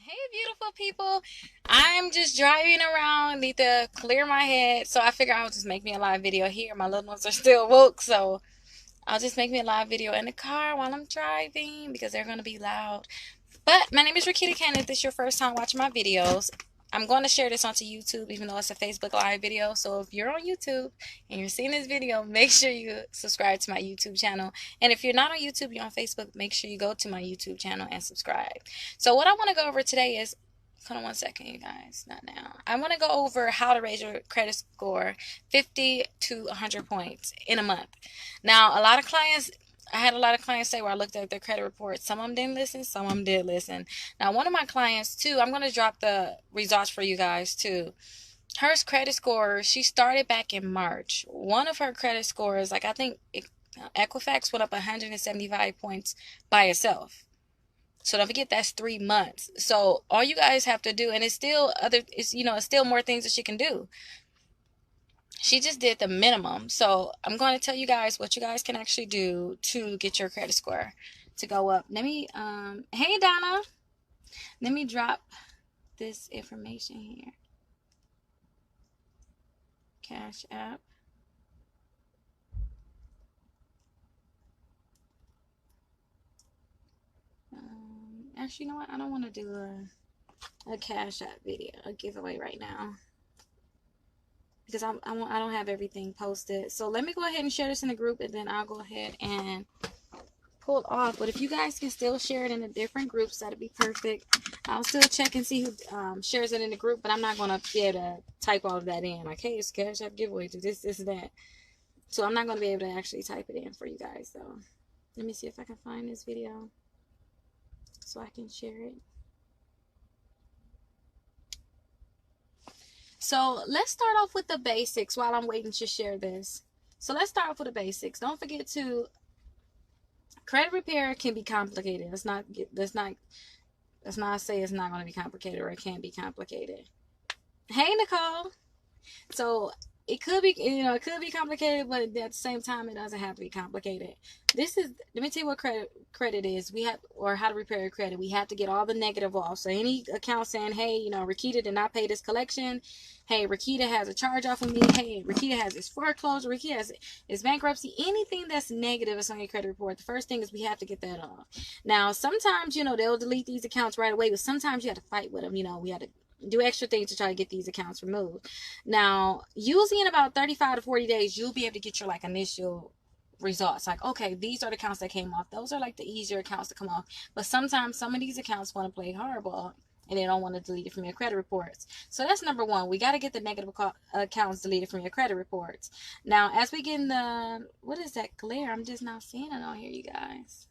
Hey, beautiful people. I'm just driving around, need to clear my head. So I figure I'll just make me a live video here. My little ones are still woke, so I'll just make me a live video in the car while I'm driving because they're going to be loud. But my name is Rickita. If this is your first time watching my videos, I'm going to share this onto YouTube, even though it's a Facebook Live video. So if you're on YouTube and you're seeing this video, make sure you subscribe to my YouTube channel. And if you're not on YouTube, you're on Facebook, make sure you go to my YouTube channel and subscribe. So what I want to go over today is, hold on one second, you guys, not now. I want to go over how to raise your credit score 50 to 100 points in a month. Now, I had a lot of clients say where I looked at their credit reports. Some of them didn't listen, some of them did listen. Now, one of my clients, too, I'm going to drop the results for you guys, too. Her credit score, she started back in March. One of her credit scores, like I think Equifax went up 175 points by itself. So don't forget that's 3 months. So all you guys have to do, and it's still more things that she can do. She just did the minimum. So I'm going to tell you guys what you guys can actually do to get your credit score to go up. Hey Donna, let me drop this information here. Cash App. Actually, you know what? I don't want to do a Cash App video, a giveaway right now, because I don't have everything posted. So let me go ahead and share this in the group, and then I'll go ahead and pull off. But if you guys can still share it in the different groups, that'd be perfect. I'll still check and see who shares it in the group, but I'm not going to be able to type all of that in. Like, hey, it's Cash App giveaway, do this, that. So I'm not going to be able to actually type it in for you guys. So let me see if I can find this video so I can share it. So let's start off with the basics while I'm waiting to share this. So let's start off with the basics. Don't forget to, credit repair can be complicated. Let's not say it's not going to be complicated, or it can be complicated. Hey, Nicole. So it could be, it could be complicated, but at the same time, it doesn't have to be complicated. Let me tell you what credit is. Or how to repair your credit. We have to get all the negative off. So any account saying, hey, Rickita did not pay this collection. Hey, Rickita has a charge off of me. Hey, Rickita has his foreclosure. Rickita has his bankruptcy. Anything that's negative is on your credit report. The first thing is we have to get that off. Now, sometimes, they'll delete these accounts right away, but sometimes you have to fight with them. We have to do extra things to try to get these accounts removed. Now, usually in about 35 to 40 days, you'll be able to get your initial results. Like, okay, these are the accounts that came off. Those are the easier accounts to come off. But sometimes some of these accounts want to play hardball and they don't want to delete it from your credit reports. So that's number one. We got to get the negative accounts deleted from your credit reports. Now, as we get in what is that glare? I'm just not seeing it on here, you guys.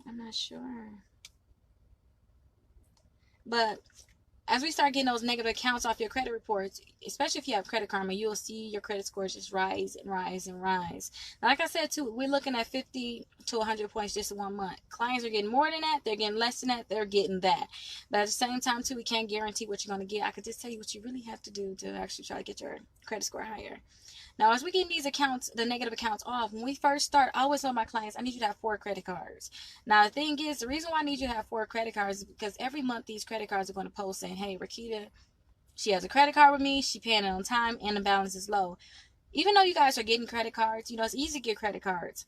I'm not sure. But as we start getting those negative accounts off your credit reports, especially if you have Credit Karma, you'll see your credit scores just rise and rise and rise. Now, like I said, too, we're looking at 50 to 100 points just in 1 month. Clients are getting more than that. They're getting less than that. They're getting that. But at the same time, too, we can't guarantee what you're going to get. I could just tell you what you really have to do to actually try to get your credit score higher. Now, as we get these accounts, the negative accounts off, when we first start, I always tell my clients, I need you to have 4 credit cards. Now, the thing is, the reason why I need you to have 4 credit cards is because every month these credit cards are going to post saying, hey, Rickita, she has a credit card with me, she paying it on time, and the balance is low. Even though you guys are getting credit cards, it's easy to get credit cards.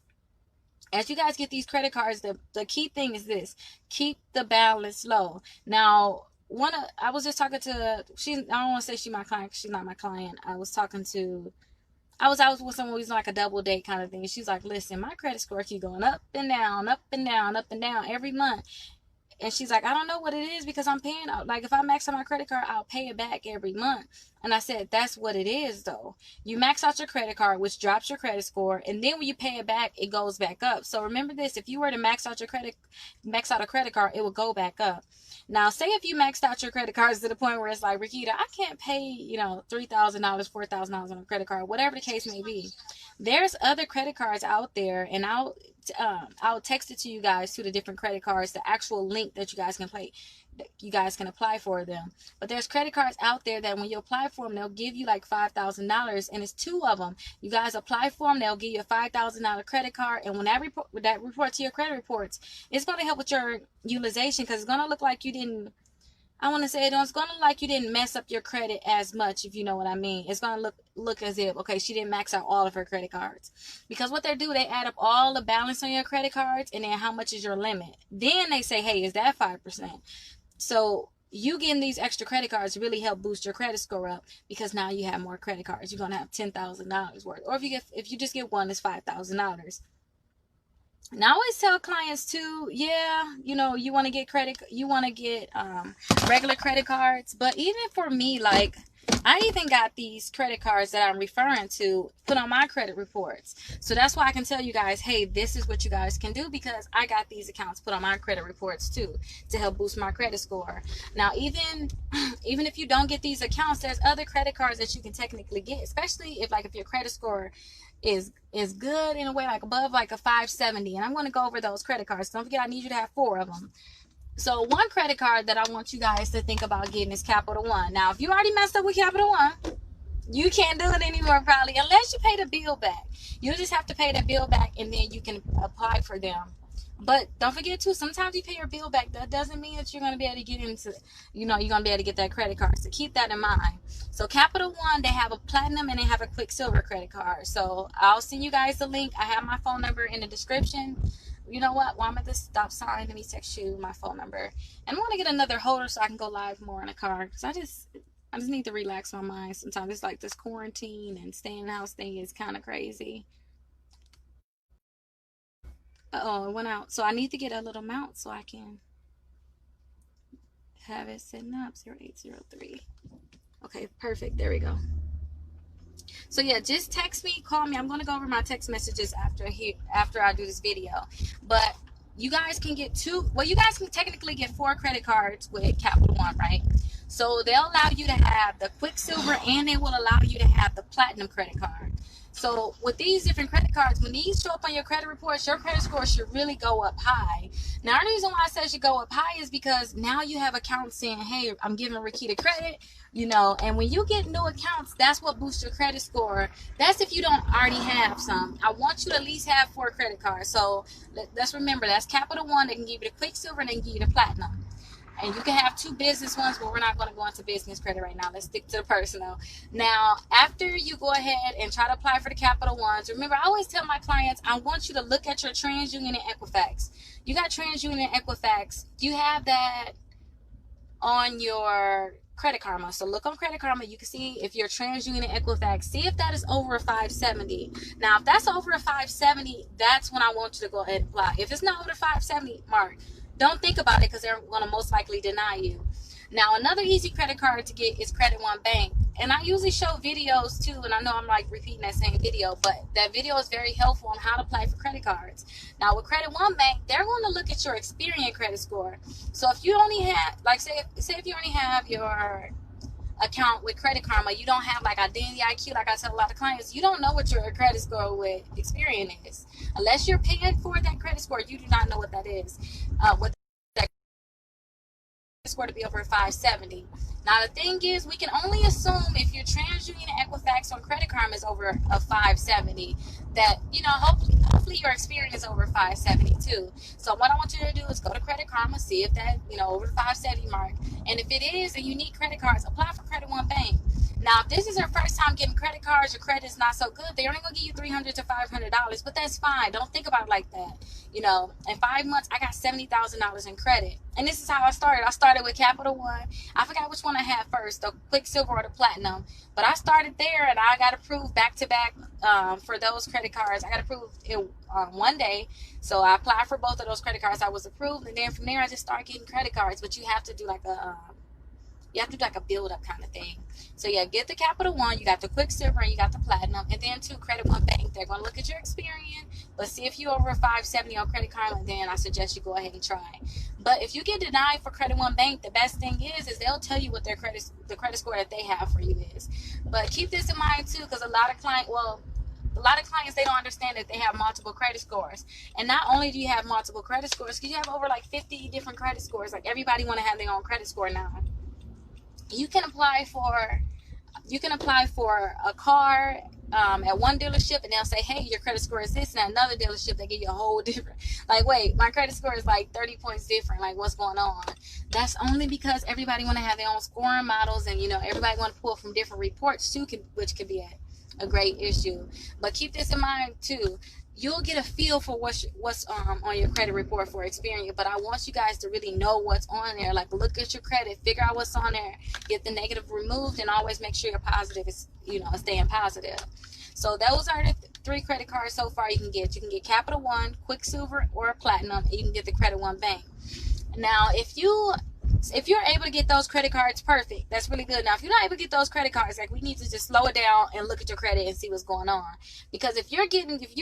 As you guys get these credit cards, the key thing is this: keep the balance low. Now, I was just talking to, I don't want to say she's my client, she's not my client. I was out with someone who's like a double date kind of thing. She's like, listen, my credit score keep going up and down, up and down, up and down every month. And she's like, I don't know what it is because I'm paying out. Like, if I max out my credit card, I'll pay it back every month. And I said, that's what it is, though. You max out your credit card, which drops your credit score. And then when you pay it back, it goes back up. So remember this. If you were to max out a credit card, it will go back up. Now, say if you maxed out your credit cards to the point where it's like, Rickita, I can't pay, $3,000, $4,000 on a credit card, whatever the case may be. There's other credit cards out there, and I'll I'll text it to you guys, to the different credit cards, the actual link that you guys can apply for them. But there's credit cards out there that when you apply for them, they'll give you like $5,000, and it's 2 of them. You guys apply for them, they'll give you a $5,000 credit card, and when that report to your credit reports, it's going to help with your utilization, because it's going to look like you didn't, I want to say it's going to look like you didn't mess up your credit as much, if you know what I mean. It's going to look as if, okay, she didn't max out all of her credit cards. Because what they do, they add up all the balance on your credit cards, and then how much is your limit. Then they say, hey, is that 5%? So you getting these extra credit cards really help boost your credit score up, because now you have more credit cards. You're going to have $10,000 worth. Or if you just get one, it's $5,000. Now I always tell clients too, yeah, you know, you want to get regular credit cards, but even for me, like, I even got these credit cards that I'm referring to put on my credit reports. So that's why I can tell you guys, hey, this is what you guys can do, because I got these accounts put on my credit reports too, to help boost my credit score. Now, even if you don't get these accounts, there's other credit cards that you can technically get, especially if your credit score is good in a way, like above like a 570. And I'm going to go over those credit cards. Don't forget, I need you to have 4 of them. So one credit card that I want you guys to think about getting is Capital One. Now, if you already messed up with Capital One, you can't do it anymore probably, unless you pay the bill back. You just have to pay the bill back, and then you can apply for them. But don't forget too, sometimes you pay your bill back. That doesn't mean that you're going to be able to get into, you're going to be able to get that credit card. So keep that in mind. So Capital One, they have a platinum and they have a quicksilver credit card. So I'll send you guys the link. I have my phone number in the description. You know what? While I'm at the stop sign, let me text you my phone number. And I want to get another holder so I can go live more in the car. Because I just need to relax my mind. Sometimes it's like this quarantine and staying in the house thing is kind of crazy. Uh-oh, it went out. So I need to get a little mount so I can have it setting up. 0803. Okay, perfect. There we go. So yeah, just text me, call me. I'm going to go over my text messages after I do this video. But you guys can get you guys can technically get 4 credit cards with Capital One, right? So they'll allow you to have the Quicksilver, and they will allow you to have the Platinum credit card. So with these different credit cards, when these show up on your credit reports, your credit score should really go up high. Now, the reason why I said it should go up high is because now you have accounts saying, hey, I'm giving Rickita credit, you know, and when you get new accounts, that's what boosts your credit score. That's if you don't already have some. I want you to at least have 4 credit cards. So let's remember, that's Capital One. They can give you the Quicksilver and they can give you the Platinum. And you can have 2 business ones, but we're not going to go into business credit right now. Let's stick to the personal. Now, after you go ahead and try to apply for the Capital Ones, remember, I always tell my clients, I want you to look at your TransUnion and Equifax. You got TransUnion and Equifax. You have that on your Credit Karma. So look on Credit Karma. You can see if your TransUnion and Equifax, see if that is over a 570. Now, if that's over a 570, that's when I want you to go ahead and apply. If it's not over the 570 mark, don't think about it, because they're going to most likely deny you. Now, another easy credit card to get is Credit One Bank. And I usually show videos too, and I know I'm like repeating that same video, but that video is very helpful on how to apply for credit cards. Now, with Credit One Bank, they're going to look at your Experian credit score. So if you only have, like, say if you only have your account with Credit Karma, you don't have like Identity IQ, like I tell a lot of clients, you don't know what your credit score with Experian is. Unless you're paying for that credit score, you do not know what that is. What that score to be over 570. Now the thing is, we can only assume if your TransUnion and Equifax on Credit Karma is over a 570, that, you know, hopefully your Experian is over 570 too. So what I want you to do is go to Credit Karma, see if that, you know, over the 570 mark, and if it is and you need credit cards, apply for Credit One Bank. Now, if this is your first time getting credit cards, your credit is not so good, they're only going to give you $300 to $500, but that's fine. Don't think about it like that. You know, in 5 months, I got $70,000 in credit. And this is how I started. I started with Capital One. I forgot which one I had first, the Quicksilver or the Platinum. But I started there, and I got approved back-to-back for those credit cards. I got approved in one day. So I applied for both of those credit cards. I was approved. And then from there, I just started getting credit cards. But you have to do like a... you have to do like a build-up kind of thing. So yeah, get the Capital One, you got the Quicksilver, and you got the Platinum, and then to Credit One Bank, they're going to look at your Experian, but see if you're over 570 on Credit Karma, then I suggest you go ahead and try. But if you get denied for Credit One Bank, the best thing is they'll tell you what the credit score that they have for you is. But keep this in mind too, because a lot of a lot of clients, they don't understand that they have multiple credit scores. And not only do you have multiple credit scores, because you have over like 50 different credit scores. Like everybody want to have their own credit score now. You can apply for a car at one dealership, and they'll say, hey, your credit score is this, and at another dealership they give you a whole different, like, wait, my credit score is like 30 points different, like, what's going on? That's only because everybody want to have their own scoring models, and everybody want to pull from different reports too, which could be a great issue. But keep this in mind too. You'll get a feel for what's on your credit report for Experian, but I want you guys to really know what's on there. Like, look at your credit, figure out what's on there, get the negative removed, and always make sure your positive is, staying positive. So those are the 3 credit cards so far you can get. You can get Capital One, Quicksilver, or Platinum, and you can get the Credit One Bank. Now, if you're able to get those credit cards, perfect. That's really good. Now, if you're not able to get those credit cards, like, we need to just slow it down and look at your credit and see what's going on. Because if you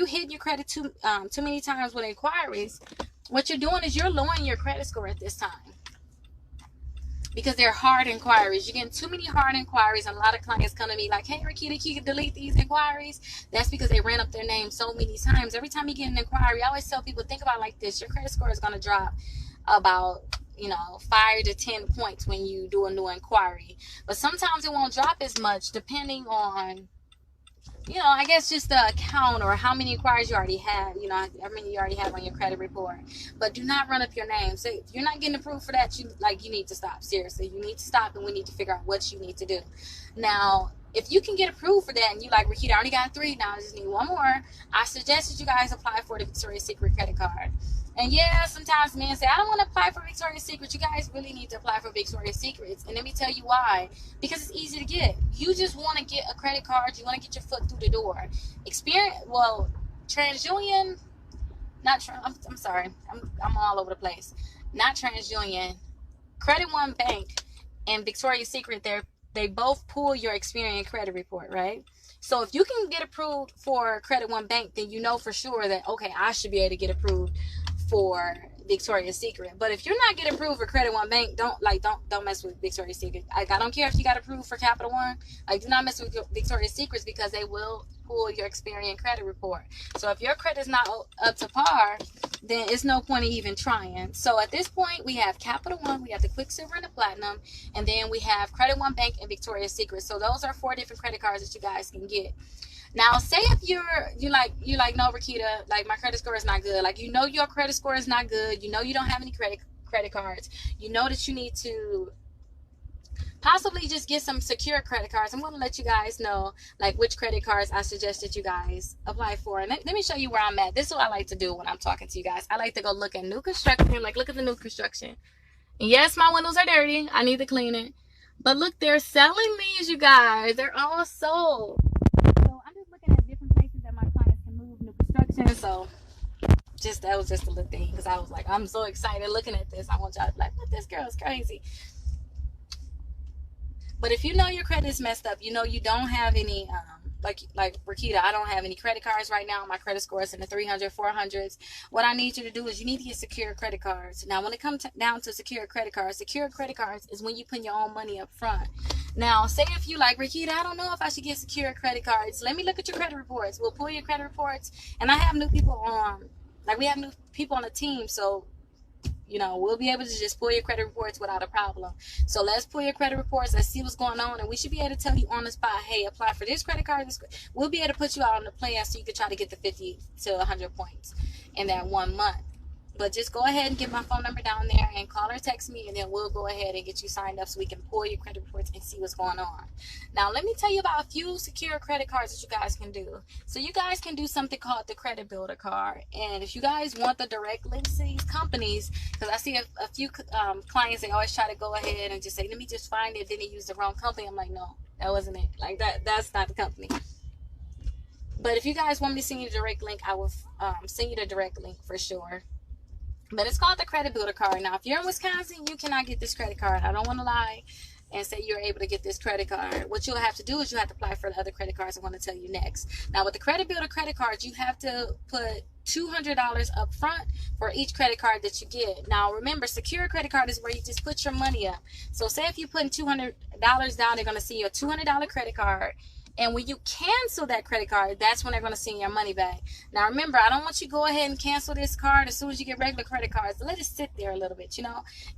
hit your credit too many times with inquiries, what you're doing is you're lowering your credit score at this time. Because they're hard inquiries. You're getting too many hard inquiries, and a lot of clients come to me like, hey, Rickita, can you delete these inquiries? That's because they ran up their name so many times. Every time you get an inquiry, I always tell people, think about it like this. Your credit score is going to drop about 5 to 10 points when you do a new inquiry. But sometimes it won't drop as much depending on, I guess just the account or how many inquiries you already have, how many you already have on your credit report. But do not run up your name. So if you're not getting approved for that, you need to stop. Seriously, you need to stop, and we need to figure out what you need to do. Now, if you can get approved for that and you like, Rickita, I already got 3, now I just need 1 more, I suggest that you guys apply for the Victoria's Secret credit card. And yeah, sometimes men say, I don't want to apply for Victoria's Secret. You guys really need to apply for Victoria's Secrets. And let me tell you why. Because it's easy to get. You just want to get a credit card. You want to get your foot through the door. TransUnion, I'm sorry. I'm all over the place. Not TransUnion. Credit One Bank and Victoria's Secret, they both pull your Experian credit report, right? So if you can get approved for Credit One Bank, then you know for sure that, okay, I should be able to get approved for Victoria's Secret. But if you're not getting approved for Credit One Bank, don't mess with Victoria's Secret. I don't care if you got approved for Capital One. Do not mess with Victoria's Secrets, because they will pull your Experian credit report. So if your credit's not up to par, then it's no point in even trying. So at this point, we have Capital One, we have the Quicksilver and the Platinum, and then we have Credit One Bank and Victoria's Secret. So those are 4 different credit cards that you guys can get. Now, say if you're like, no, Rickita, like, my credit score is not good. Like, your credit score is not good. You don't have any credit cards. You know that you need to possibly just get some secure credit cards. I'm going to let you guys know, like, which credit cards I suggest that you guys apply for. And let me show you where I'm at. This is what I like to do when I'm talking to you guys. I like to go look at new construction. Like, look at the new construction. And yes, my windows are dirty. I need to clean it. But look, they're selling these, you guys. They're all sold. So that was just a little thing, because I was like, I'm so excited looking at this. I want y'all to be like, what, this girl is crazy. But if your credit is messed up, you don't have any like Rickita, I don't have any credit cards right now. My credit score is in the 300, 400s. What I need you to do is you need to get secure credit cards. Now, when it comes down to secure credit cards is when you put your own money up front. Now, say if you like, Rickita, I don't know if I should get secure credit cards. Let me look at your credit reports. We'll pull your credit reports. And I have new people on, we have new people on the team. So, we'll be able to just pull your credit reports without a problem. So let's pull your credit reports. Let's see what's going on. And we should be able to tell you on the spot, hey, apply for this credit card. We'll be able to put you out on the plan so you can try to get the 50 to 100 points in that 1 month. But just go ahead and get my phone number down there and call or text me, and then we'll go ahead and get you signed up so we can pull your credit reports and see what's going on. Now, let me tell you about a few secure credit cards that you guys can do. So you guys can do something called the Credit Builder card. And if you guys want the direct links to these companies, because I see a few clients, they always try to go ahead and just say, let me just find it, then they use the wrong company. I'm like, no, that wasn't it. Like, that's not the company. But if you guys want me to send you the direct link, I will send you the direct link for sure. But it's called the Credit Builder card. Now, if you're in Wisconsin, you cannot get this credit card. I don't want to lie and say you're able to get this credit card. What you'll have to do is you have to apply for the other credit cards I'm going to tell you next. Now, with the Credit Builder credit cards, you have to put $200 up front for each credit card that you get. Now, remember, secure credit card is where you just put your money up. So say if you put $200 down, they're going to see your $200 credit card. And when you cancel that credit card, that's when they're going to send your money back. Now, remember, I don't want you to go ahead and cancel this card as soon as you get regular credit cards. Let it sit there a little bit,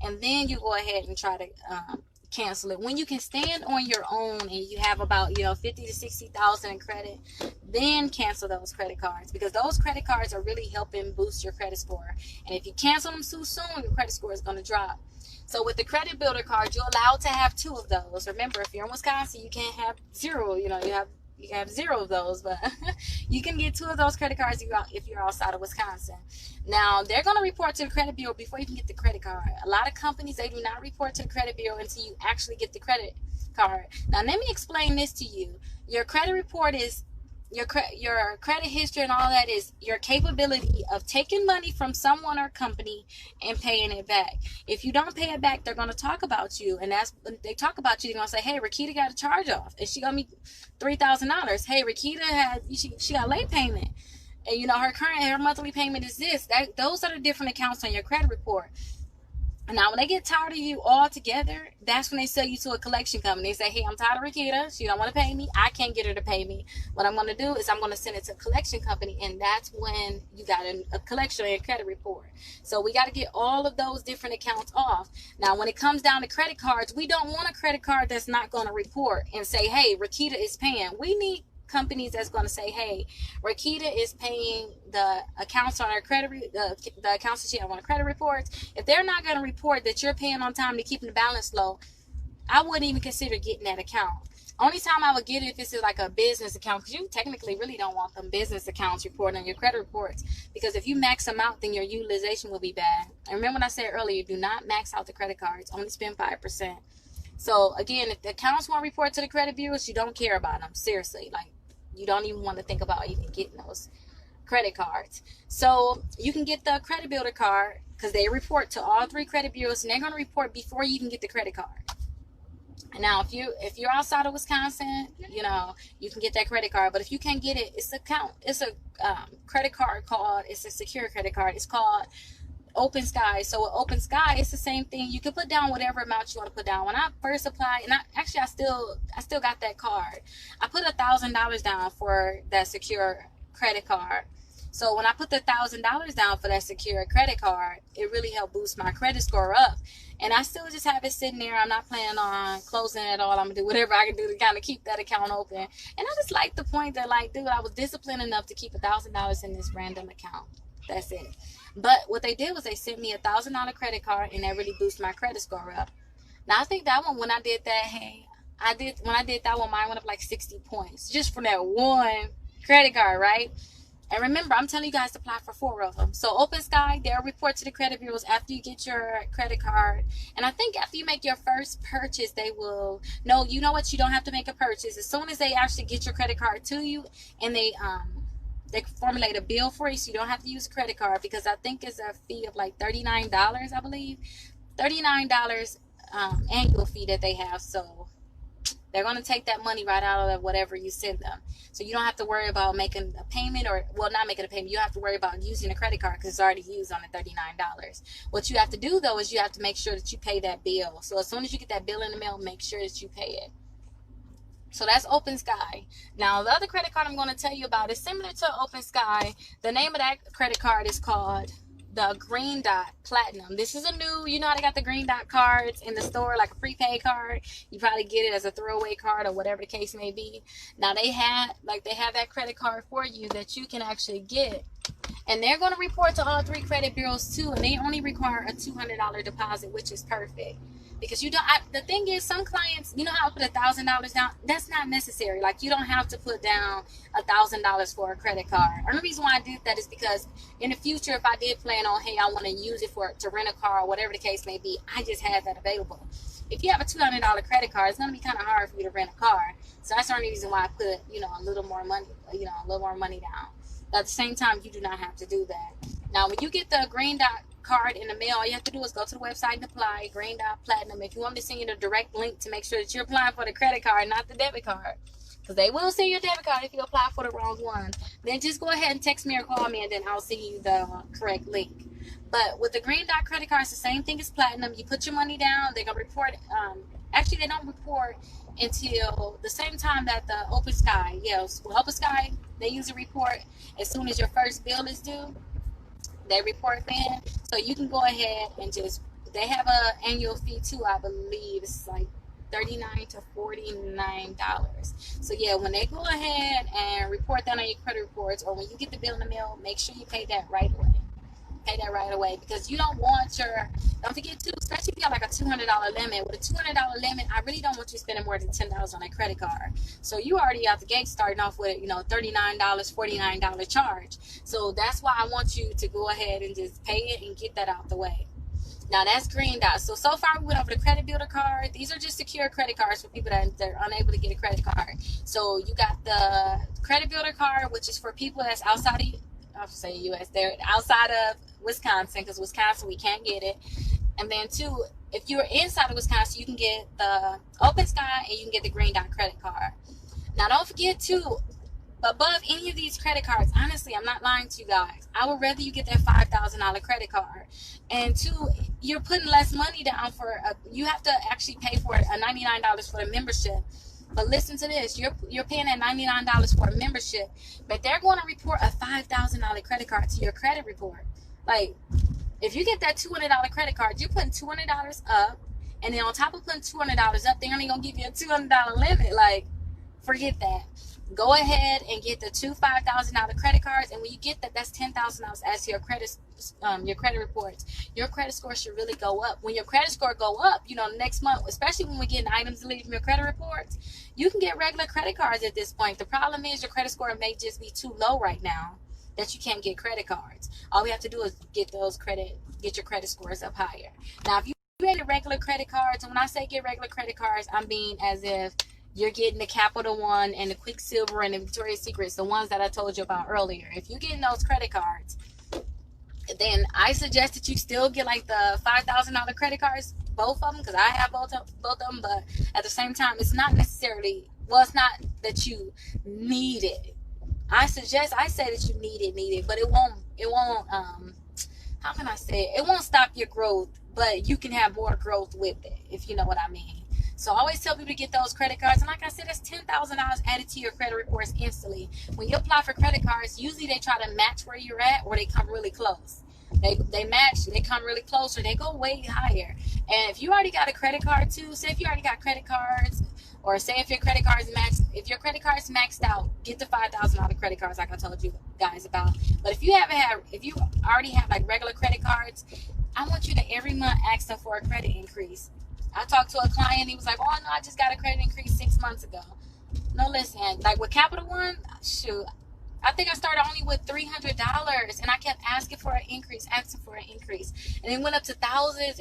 and then you go ahead and try to cancel it. When you can stand on your own and you have about 50 to 60,000 in credit, then cancel those credit cards, because those credit cards are really helping boost your credit score. And if you cancel them too soon, your credit score is going to drop. So with the credit builder card, you're allowed to have 2 of those. Remember, if you're in Wisconsin, you can't have 0. You have 0 of those, but you can get 2 of those credit cards if you're outside of Wisconsin. Now, they're going to report to the credit bureau before you can get the credit card. A lot of companies, they do not report to the credit bureau until you actually get the credit card. Now, let me explain this to you. Your credit report is your credit history, and all that is your capability of taking money from someone or company and paying it back. If you don't pay it back, they're going to talk about you, and that's when they talk about you. They're going to say, "Hey, Rickita got a charge off, and she got me $3,000. Hey, Rickita she got late payment, and her monthly payment is this." Those are the different accounts on your credit report. Now, when they get tired of you all together, that's when they sell you to a collection company. They say, "Hey, I'm tired of Rickita. She don't want to pay me. I can't get her to pay me. What I'm going to do is I'm going to send it to a collection company." And that's when you got a collection on your credit report. So we got to get all of those different accounts off. Now, when it comes down to credit cards, we don't want a credit card that's not going to report and say, "Hey, Rickita is paying." We need companies that's going to say, "Hey, Rickita is paying the accounts on our credit, the accounts that she have on her credit reports." If they're not going to report that you're paying on time to keep the balance low, I wouldn't even consider getting that account. Only time I would get it if it's like a business account, because you technically really don't want them business accounts reporting on your credit reports, because if you max them out, then your utilization will be bad. And remember what I said earlier, do not max out the credit cards, only spend 5%. So again, if the accounts won't report to the credit bureaus, you don't care about them. Seriously, like, you don't even want to think about even getting those credit cards. So you can get the credit builder card, because they report to all 3 credit bureaus, and they're going to report before you even get the credit card. Now, if you're outside of Wisconsin, you can get that credit card. But if you can't get it, it's a credit card called, it's a secure credit card. It's called Open Sky. So with Open Sky, it's the same thing. You can put down whatever amount you want to put down. When I first applied, and I still got that card, I put $1,000 down for that secure credit card. So when I put the $1,000 down for that secure credit card, it really helped boost my credit score up. And I still just have it sitting there. I'm not planning on closing it at all. I'm going to do whatever I can do to kind of keep that account open. And I just like the point that, like, dude, I was disciplined enough to keep $1,000 in this random account. That's it. But what they did was they sent me a $1,000 credit card, and that really boosted my credit score up. Now, I think that one, when I did that, when I did that one, mine went up like 60 points just from that one credit card, right? And remember, I'm telling you guys to apply for 4 of them. So Open Sky, they'll report to the credit bureaus after you get your credit card. And I think after you make your first purchase, they will, no, you know what? You don't have to make a purchase. As soon as they actually get your credit card to you, and they formulate a bill for you, so you don't have to use a credit card, because I think it's a fee of like $39, I believe. $39 annual fee that they have. So they're going to take that money right out of whatever you send them. So you don't have to worry about making a payment, or, well, not making a payment. You don't have to worry about using a credit card, because it's already used on the $39. What you have to do, though, is you have to make sure that you pay that bill. So as soon as you get that bill in the mail, make sure that you pay it. So that's Open Sky. Now, the other credit card I'm going to tell you about is similar to Open Sky. The name of that credit card is called the Green Dot Platinum. This is a new, you know how they got the Green Dot cards in the store, like a prepaid card. You probably get it as a throwaway card or whatever the case may be. Now they have that credit card for you that you can actually get. And they're going to report to all 3 credit bureaus too, and they only require a $200 deposit, which is perfect. Because you don't, the thing is, some clients, you know how I put $1,000 down? That's not necessary. Like, you don't have to put down $1,000 for a credit card. And the reason why I did that is because in the future, if I did plan on, hey, I want to use it to rent a car or whatever the case may be, I just have that available. If you have a $200 credit card, it's going to be kind of hard for you to rent a car. So that's the only reason why I put, a little more money down. But at the same time, you do not have to do that. Now, when you get the Green Dot card in the mail, all you have to do is go to the website and apply Green Dot Platinum. If you want me to send you the direct link to make sure that you're applying for the credit card, not the debit card, because they will send you a debit card if you apply for the wrong one, then just go ahead and text me or call me, and then I'll send you the correct link. But with the Green Dot credit card, it's the same thing as Platinum. You put your money down, they're going to report Actually, they don't report until the same time that the Open Sky. Yes, with Open Sky, they usually report as soon as your first bill is due. They report then, so you can go ahead and just. They have a annual fee too, I believe. It's like $39 to $49. So yeah, when they go ahead and report that on your credit reports, or when you get the bill in the mail, make sure you pay that right away. Pay that right away, because you don't want your, don't forget too, especially if you got like a $200 limit. With a $200 limit, I really don't want you spending more than $10 on a credit card. So you already out the gate starting off with, $39, $49 charge. So that's why I want you to go ahead and just pay it and get that out the way. Now that's green dot. So far we went over the credit builder card. These are just secure credit cards for people that are unable to get a credit card. So you got the credit builder card, which is for people that's outside of, I'll say U.S. They're outside of Wisconsin, because Wisconsin we can't get it. And then two, if you're inside of Wisconsin, you can get the Open Sky and you can get the green dot credit card. Now don't forget too, above any of these credit cards, honestly, I'm not lying to you guys, I would rather you get that $5,000 credit card. And two, you're putting less money down for you have to actually pay for a $99 for the membership. But listen to this, you're paying that $99 for a membership, but they're going to report a $5,000 credit card to your credit report. Like, if you get that $200 credit card, you're putting $200 up, and then on top of putting $200 up, they're only going to give you a $200 limit. Like, forget that. Go ahead and get the two $5,000 credit cards, and when you get that, that's $10,000 as your credit reports. Your credit score should really go up. When your credit score go up, next month, especially when we're getting items deleted from your credit reports, you can get regular credit cards at this point. The problem is your credit score may just be too low right now that you can't get credit cards. All we have to do is get your credit scores up higher. Now, if you get regular credit cards, and when I say get regular credit cards, I mean as if you're getting the Capital One and the Quicksilver and the Victoria's Secrets, the ones that I told you about earlier. If you're getting those credit cards, then I suggest that you still get like the $5,000 creded cards, both of them, because I have both of them. But at the same time, it's not necessarily, it's not that you need it. I say that you need it, but it won't, how can I say it? It won't stop your growth, but you can have more growth with it, if you know what I mean. So I always tell people to get those credit cards. And like I said, that's $10,000 added to your credit reports instantly. When you apply for credit cards, usually they try to match where you're at, or they come really close. They match, they come really close, or they go way higher. And if you already got a credit card too, say if you already got credit cards, or say if your credit card is maxed out, get the $5,000 credit cards like I told you guys about. But if you already have like regular credit cards, I want you to every month ask them for a credit increase. I talked to a client, he was like, oh no, I just got a credit increase 6 months ago. No, listen, like with Capital One, shoot, I think I started only with $300, and I kept asking for an increase, and it went up to thousands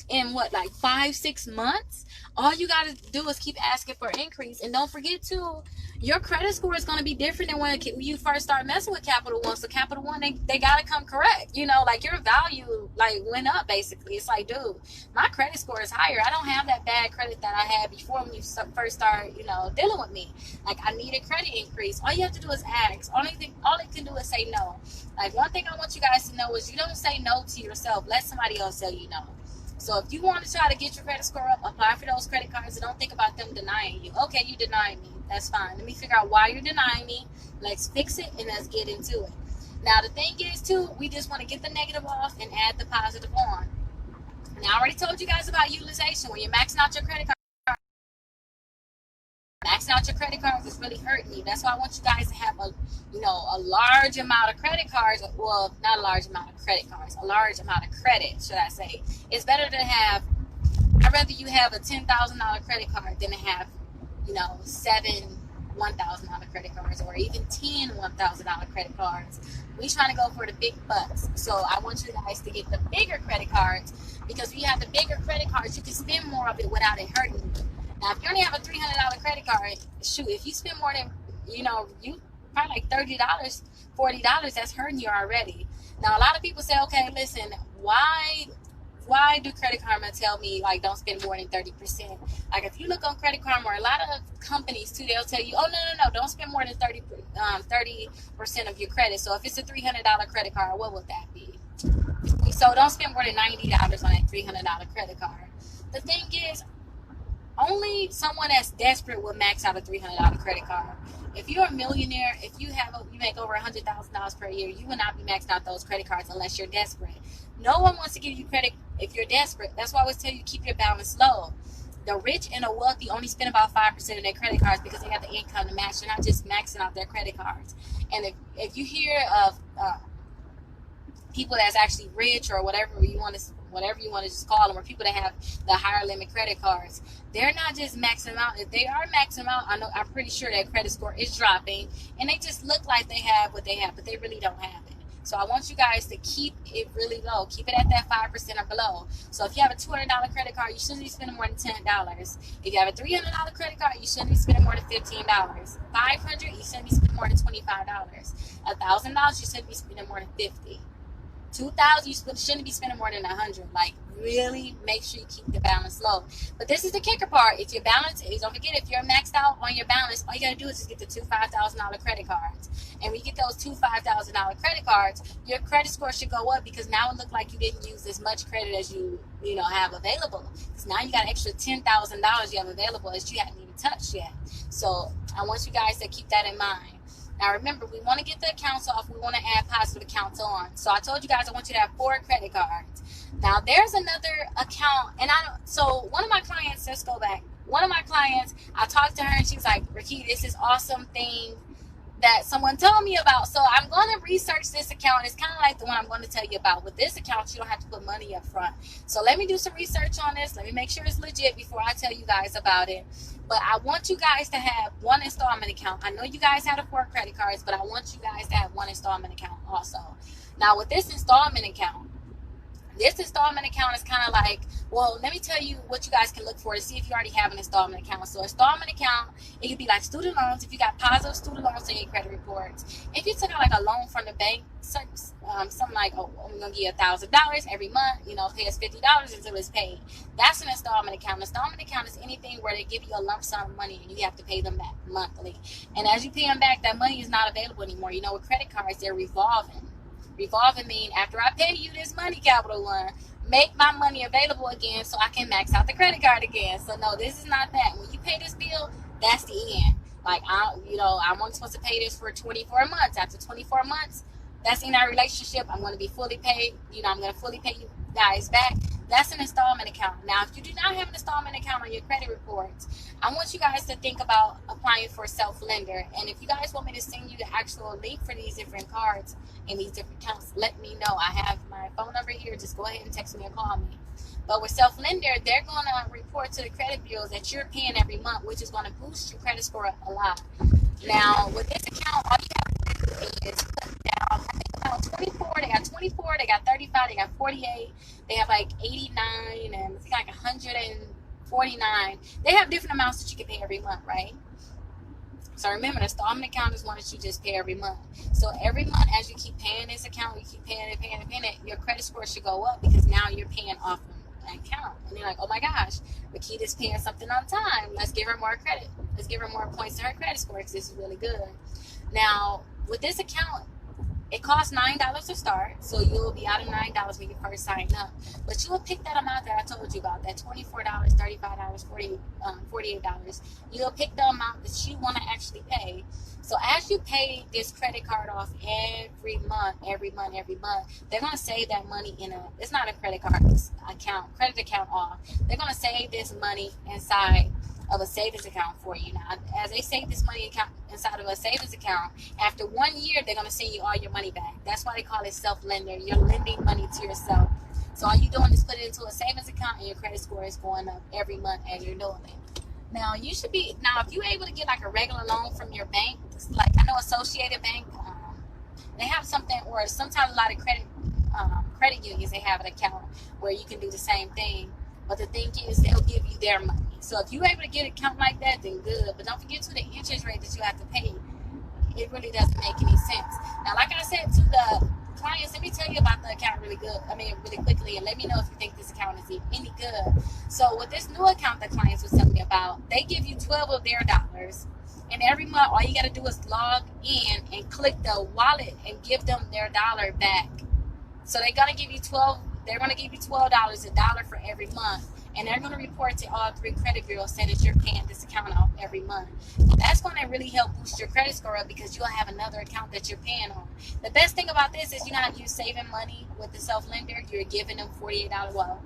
in what, like 5-6 months. All you got to do is keep asking for an increase. And don't forget too, your credit score is going to be different than when you first start messing with Capital One. So Capital One, they got to come correct. Like your value went up basically. It's like, dude, my credit score is higher. I don't have that bad credit that I had before when you first start, dealing with me. Like, I need a credit increase. All you have to do is ask. All it can do is say no. Like, one thing I want you guys to know is you don't say no to yourself. Let somebody else tell you no. So if you want to try to get your credit score up, apply for those credit cards, and don't think about them denying you. Okay, you denied me. That's fine. Let me figure out why you're denying me. Let's fix it, and let's get into it. Now, the thing is, too, we just want to get the negative off and add the positive on. Now, I already told you guys about utilization. When you're maxing out your credit card, maxing out your credit cards is really hurting you. That's why I want you guys to have a large amount of credit cards. Well, not a large amount of credit cards, a large amount of credit, should I say. It's better to have, I'd rather you have a $10,000 credit card than to have, 7 $1,000 credit cards, or even 10 $1,000 credit cards. We trying to go for the big bucks. So I want you guys to get the bigger credit cards, because if you have the bigger credit cards, you can spend more of it without it hurting you. Now, if you only have a $300 credit card, shoot, if you spend more than, you probably like $30, $40, that's hurting you already. Now, a lot of people say, okay, listen, why do Credit Karma tell me, like, don't spend more than 30%? Like, if you look on Credit Karma, or a lot of companies, too, they'll tell you, oh, no, don't spend more than 30% of your credit. So if it's a $300 credit card, what would that be? So don't spend more than $90 on that $300 credit card. The thing is, only someone that's desperate will max out a $300 credit card. If you're a millionaire, if you make over $100,000 per year, you will not be maxing out those credit cards unless you're desperate. No one wants to give you credit if you're desperate. That's why I always tell you, keep your balance low. The rich and the wealthy only spend about 5% of their credit cards because they have the income to match. They're not just maxing out their credit cards. And if you hear of people that's actually rich, or whatever you want to just call them, or people that have the higher limit credit cards, they're not just maxing them out. If they are maxing them out, I'm pretty sure their credit score is dropping, and they just look like they have what they have, but they really don't have it. So I want you guys to keep it really low. Keep it at that 5% or below. So if you have a $200 credit card, you shouldn't be spending more than $10. If you have a $300 credit card, you shouldn't be spending more than $15. $500, you shouldn't be spending more than $25. $1,000, you shouldn't be spending more than $50. $2,000, you shouldn't be spending more than $100. Like, really make sure you keep the balance low. But this is the kicker part. If your balance is, don't forget, if you're maxed out on your balance, all you gotta do is just get the two $5,000 credit cards. And when you get those two $5,000 credit cards, your credit score should go up, because now it look like you didn't use as much credit as you have available. Because now you got an extra $10,000 you have available that you haven't even touched yet. So I want you guys to keep that in mind. Now remember, we want to get the accounts off. We want to add positive accounts on. So I told you guys I want you to have 4 credit cards. Now there's another account, and so one of my clients, let's go back. One of my clients, I talked to her and she's like, Rickita, this is awesome thing that someone told me about. So I'm going to research this account. It's kind of like the one I'm going to tell you about. With this account, you don't have to put money up front. So let me do some research on this. Let me make sure it's legit before I tell you guys about it. But I want you guys to have one installment account. I know you guys have the 4 credit cards, but I want you guys to have one installment account also. Now with this installment account is kind of like, well, let me tell you what you guys can look for to see if you already have an installment account. So installment account, it could be like student loans. If you got positive student loans on your credit reports. If you took out like a loan from the bank, something like, oh, I'm going to give you $1,000 every month, pay us $50 until it's paid. That's an installment account. An installment account is anything where they give you a lump sum of money and you have to pay them back monthly. And as you pay them back, that money is not available anymore. With credit cards, they're revolving. Revolving mean after I pay you this money, Capital One, make my money available again so I can max out the credit card again. So no, this is not that. When you pay this bill, that's the end. Like, I'm only supposed to pay this for 24 months. After 24 months, that's in our relationship. I'm going to be fully paid. I'm going to fully pay you guys back. That's an installment account. Now, if you do not have an installment account on your credit reports, I want you guys to think about applying for self-lender. And if you guys want me to send you the actual link for these different cards and these different accounts, let me know. I have my phone number here. Just go ahead and text me or call me. But with self-lender, they're going to report to the credit bureaus that you're paying every month, which is going to boost your credit score a lot. Now, with this account, all you have to do is put down, I think about 24. They got 24, they got 35, they got 48. They have like 89 and it's like 149. They have different amounts that you can pay every month, right? So remember, the installment account is one that you just pay every month. So every month, as you keep paying this account, you keep paying it, your credit score should go up, because now you're paying off an account. And you're like, oh my gosh, Rickita's paying something on time. Let's give her more credit. Let's give her more points to her credit score, because this is really good. Now, with this account, it costs $9 to start, so you'll be out of $9 when you first sign up. But you'll pick that amount that I told you about, that $24, $35, $48. You'll pick the amount that you want to actually pay. So as you pay this credit card off every month, they're going to save that money it's not a credit card credit account off. They're going to save this money inside of a savings account for you. Now, as they save this money inside of a savings account, after 1 year, they're going to send you all your money back. That's why they call it self-lender. You're lending money to yourself. So all you're doing is put it into a savings account, and your credit score is going up every month as you're doing it. Now, if you're able to get like a regular loan from your bank, like I know Associated Bank, they have something, or sometimes a lot of credit unions, they have an account where you can do the same thing. But the thing is, they'll give you their money. So if you're able to get an account like that, then good. But don't forget to the interest rate that you have to pay. It really doesn't make any sense. Now, like I said to the clients, let me tell you about the account really quickly, and let me know if you think this account is any good. So with this new account that clients were telling me about, they give you 12 of their dollars. And every month, all you got to do is log in and click the wallet and give them their dollar back. So they're going to give you 12 they're going to give you $12, $1 for every month. And they're going to report to all 3 credit bureaus saying that you're paying this account off every month. That's going to really help boost your credit score up because you'll have another account that you're paying on. The best thing about this is, you know how you're saving money with the self-lender? You're giving them $48. Well,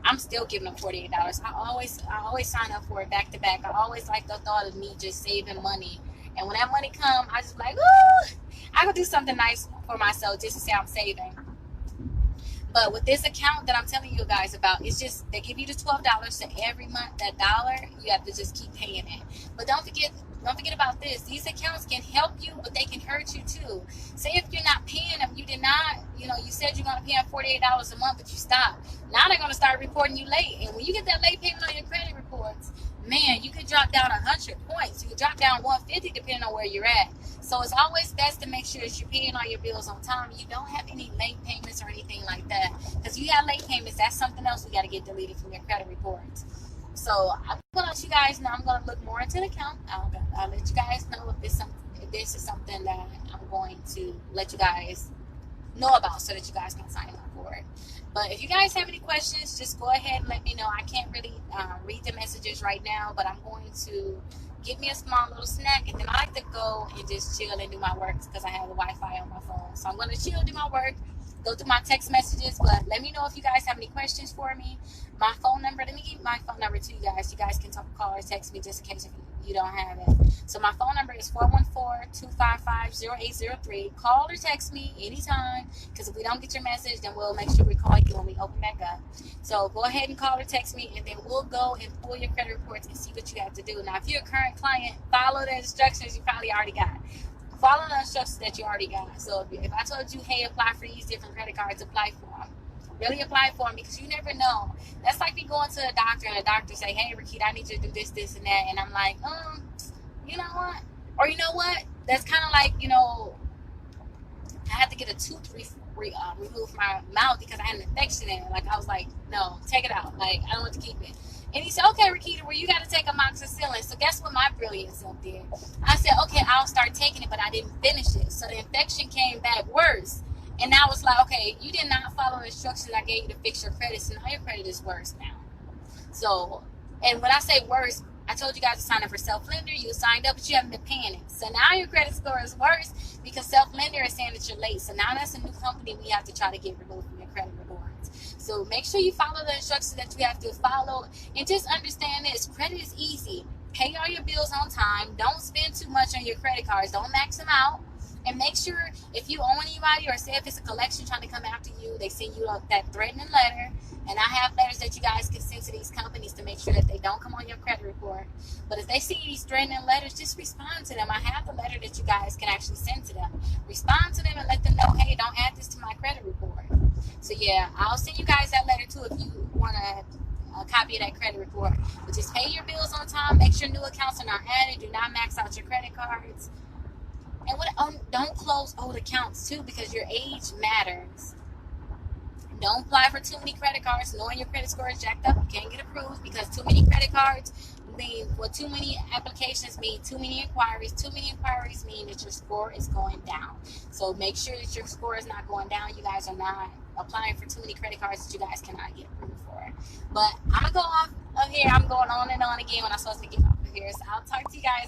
I'm still giving them $48. I always sign up for it back to back. I always like the thought of me just saving money. And when that money come, I just like, ooh, I could do something nice for myself just to say I'm saving. But with this account that I'm telling you guys about, it's just, they give you the $12, so every month, that $1, you have to just keep paying it. But don't forget about this. These accounts can help you, but they can hurt you too. Say if you're not paying them, you did not, you said you're going to pay them $48 a month, but you stopped. Now they're going to start reporting you late. And when you get that late payment on your credit reports, man, you could drop down 100 points. You could drop down 150 depending on where you're at. So it's always best to make sure that you're paying all your bills on time. You don't have any late payments or anything like that. Because if you have late payments, that's something else we got to get deleted from your credit reports. So I'm going to let you guys know. I'm going to look more into the account. I'll let you guys know if this is something that I'm going to let you guys know about so that you guys can sign up for it. But if you guys have any questions, just go ahead and let me know. I can't really read the messages right now, but I'm going to give me a small little snack, and then I like to go and just chill and do my work because I have the Wi-Fi on my phone. So I'm going to chill, do my work, go through my text messages. But let me know if you guys have any questions for me. My phone number, let me give my phone number to you guys. You guys can call or text me just in case if you don't have it. So my phone number is 414-255-0803. Call or text me anytime, because if we don't get your message, then we'll make sure we call you when we open back up. So go ahead and call or text me, and then we'll go and pull your credit reports and see what you have to do. Now, if you're a current client, follow the instructions you probably already got. Follow the instructions that you already got. So if I told you, hey, apply for these different credit cards, apply for them. Really apply for them, because you never know. That's like me going to a doctor and the doctor say, hey, Rickita, I need you to do this, this, and that. And I'm like, you know what? Or you know what? That's kind of like, I had to get a tooth removed from my mouth because I had an infection in it. Like, I was like, no, take it out. Like, I don't want to keep it. And he said, okay, Rickita, well, you got to take amoxicillin. So guess what my brilliant self did? I said, okay, I'll start taking it, but I didn't finish it. So the infection came back worse. And now it's like, okay, you did not follow the instructions I gave you to fix your credit, so now your credit is worse now. So, and when I say worse, I told you guys to sign up for self-lender. You signed up, but you haven't been paying it. So now your credit score is worse because self-lender is saying that you're late. So now that's a new company we have to try to get removed from your credit reports. So make sure you follow the instructions that you have to follow. And just understand this, credit is easy. Pay all your bills on time. Don't spend too much on your credit cards. Don't max them out. And make sure if you owe anybody, or say if it's a collection trying to come after you, they send you that threatening letter. And I have letters that you guys can send to these companies to make sure that they don't come on your credit report. But if they see these threatening letters, just respond to them. I have the letter that you guys can actually send to them. Respond to them and let them know, hey, don't add this to my credit report. So yeah, I'll send you guys that letter too if you want a copy of that credit report. But just pay your bills on time. Make sure new accounts are not added. Do not max out your credit cards. And don't close old accounts too, because your age matters. Don't apply for too many credit cards. Knowing your credit score is jacked up, you can't get approved, because too many credit cards mean, too many applications mean too many inquiries. Too many inquiries mean that your score is going down. So make sure that your score is not going down. You guys are not applying for too many credit cards that you guys cannot get approved for. But I'm going to go off of here. I'm going on and on again when I'm supposed to get off of here. So I'll talk to you guys